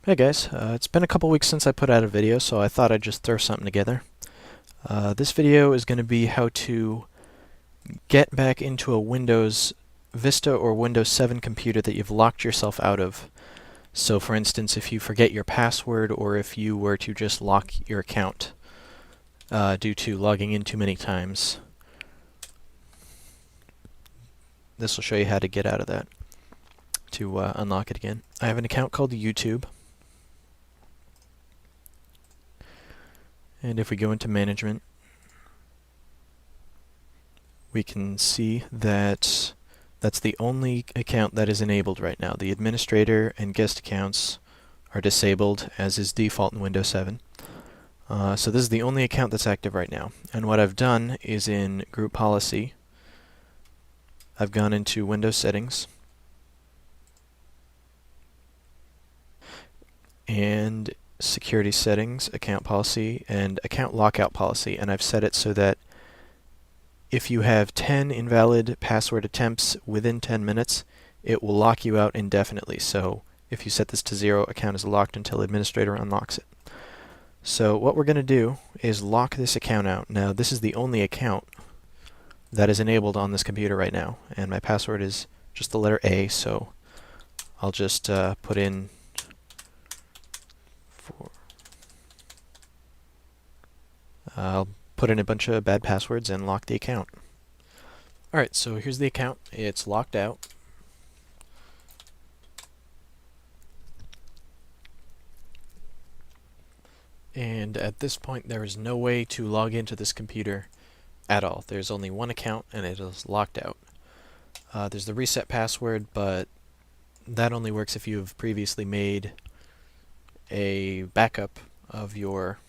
Hey guys, it's been a couple weeks since I put out a video, so I thought I'd just throw something together. This video is going to be how to get back into a Windows Vista or Windows 7 computer that you've locked yourself out of. So for instance, if you forget your password or if you were to just lock your account due to logging in too many times. This will show you how to get out of that, to unlock it again. I have an account called YouTube. And if we go into management, we can see that that's the only account that is enabled right now. The administrator and guest accounts are disabled, as is default in Windows 7. So this is the only account that's active right now. And what I've done is in Group Policy, I've gone into Windows Settings, and Security Settings, Account Policy, and Account Lockout Policy, and I've set it so that if you have 10 invalid password attempts within 10 minutes, it will lock you out indefinitely. So if you set this to 0, account is locked until administrator unlocks it. So what we're going to do is lock this account out. Now this is the only account that is enabled on this computer right now, and my password is just the letter A, so I'll just put in I'll put in a bunch of bad passwords and lock the account. Alright, so here's the account. It's locked out. And at this point there is no way to log into this computer at all. There's only one account and it is locked out. There's the reset password, but that only works if you've previously made a backup of your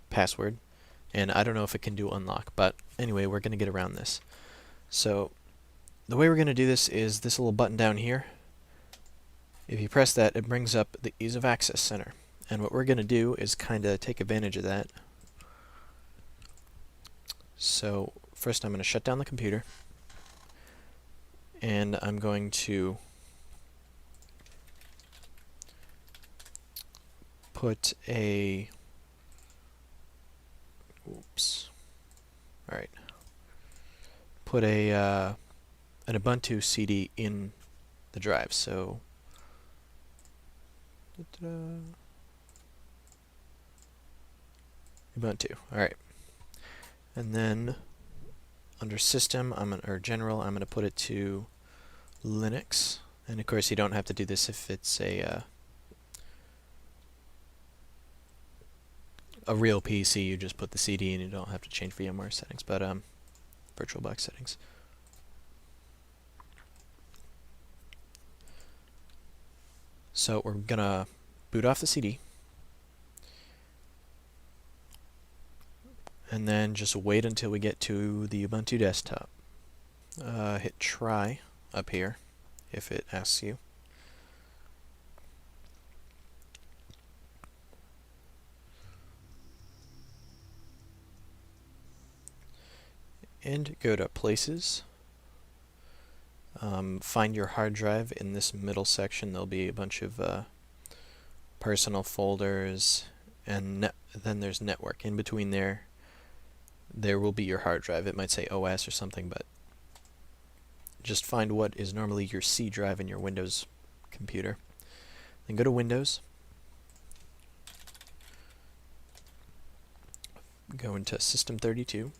password. And I don't know if it can do unlock, but anyway, we're going to get around this. So the way we're going to do this is this little button down here. If you press that, it brings up the Ease of Access Center. And what we're going to do is kind of take advantage of that. So first I'm going to shut down the computer. And I'm going to put a... Oops. Alright. Put a an Ubuntu CD in the drive. So Ubuntu. Alright. And then under System, or General, I'm going to put it to Linux. And of course, you don't have to do this if it's a real PC. You just put the CD and you don't have to change VMware settings, but VirtualBox settings. So we're gonna boot off the CD, and then just wait until we get to the Ubuntu desktop. Hit try up here if it asks you. And go to Places. Find your hard drive. In this middle section there'll be a bunch of personal folders, and then there's network. In between there will be your hard drive. It might say OS or something, but just find what is normally your C drive in your Windows computer. Then go to Windows. Go into System32.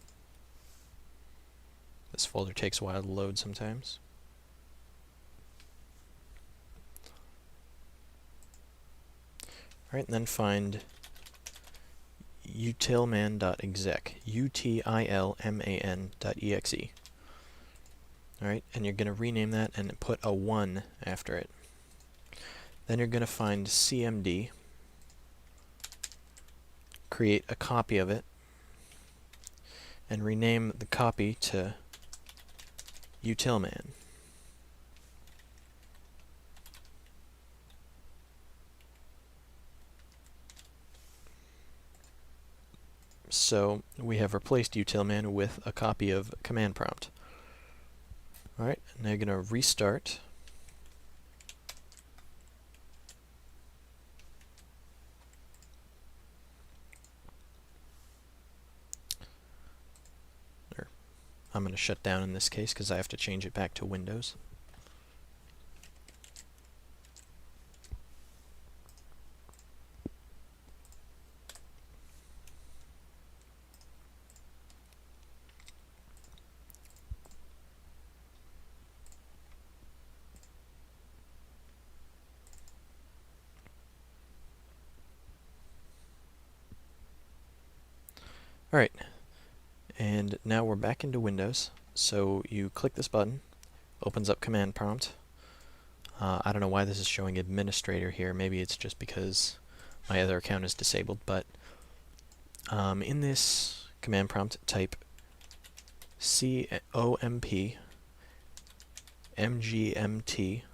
This folder takes a while to load sometimes. Alright, and then find utilman.exec, utilman.exe. Alright, and you're going to rename that and put a 1 after it. Then you're going to find cmd, create a copy of it, and rename the copy to utilman. So we have replaced utilman with a copy of command prompt. Alright, now you're going to restart. I'm going to shut down in this case because I have to change it back to Windows. Alright, and now we're back into Windows. So you click this button, opens up command prompt. I don't know why this is showing administrator here. Maybe it's just because my other account is disabled, but in this command prompt, type COMP mgmt.msc,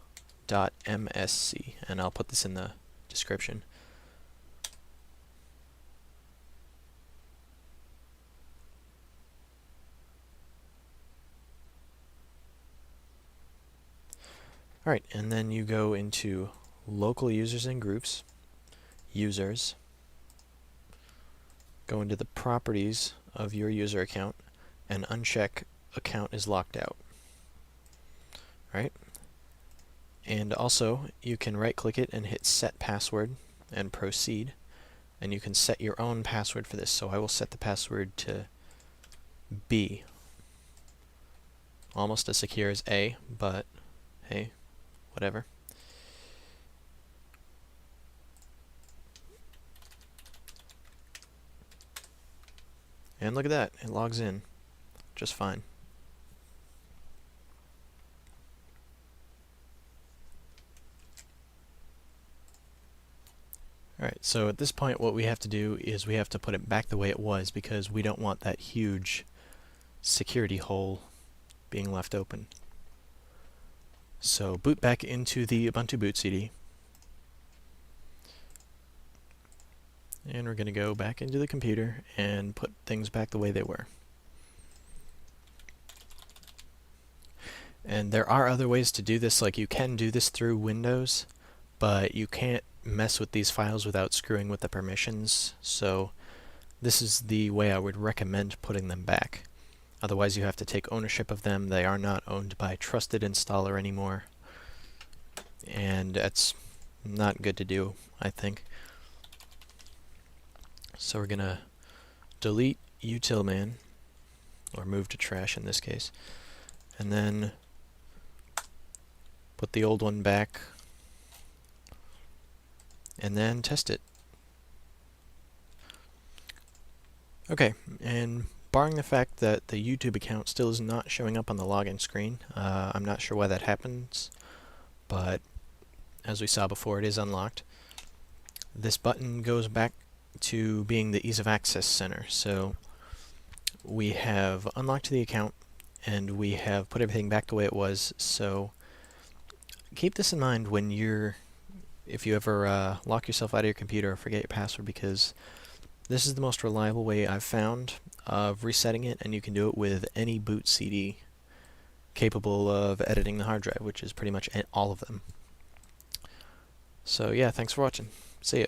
and I'll put this in the description. Alright, and then you go into local users and groups, users, go into the properties of your user account, and uncheck account is locked out. Alright, and also you can right click it and hit set password and proceed, and you can set your own password for this. So I will set the password to B. Almost as secure as A, but hey, whatever. And look at that, it logs in just fine. Alright, so at this point what we have to do is we have to put it back the way it was because we don't want that huge security hole being left open. So boot back into the Ubuntu boot CD. And we're going to go back into the computer and put things back the way they were. And there are other ways to do this, like you can do this through Windows, but you can't mess with these files without screwing with the permissions, so this is the way I would recommend putting them back. Otherwise you have to take ownership of them. They are not owned by Trusted Installer anymore, and that's not good to do, I think. So we're gonna delete utilman, or move to trash in this case, and then put the old one back, and then test it. Okay, and barring the fact that the YouTube account still is not showing up on the login screen, I'm not sure why that happens, but as we saw before, it is unlocked. This button goes back to being the Ease of Access Center. So we have unlocked the account and we have put everything back the way it was. So keep this in mind when if you ever lock yourself out of your computer or forget your password, because this is the most reliable way I've found of resetting it, and you can do it with any boot CD capable of editing the hard drive, which is pretty much all of them. So yeah, thanks for watching. See ya.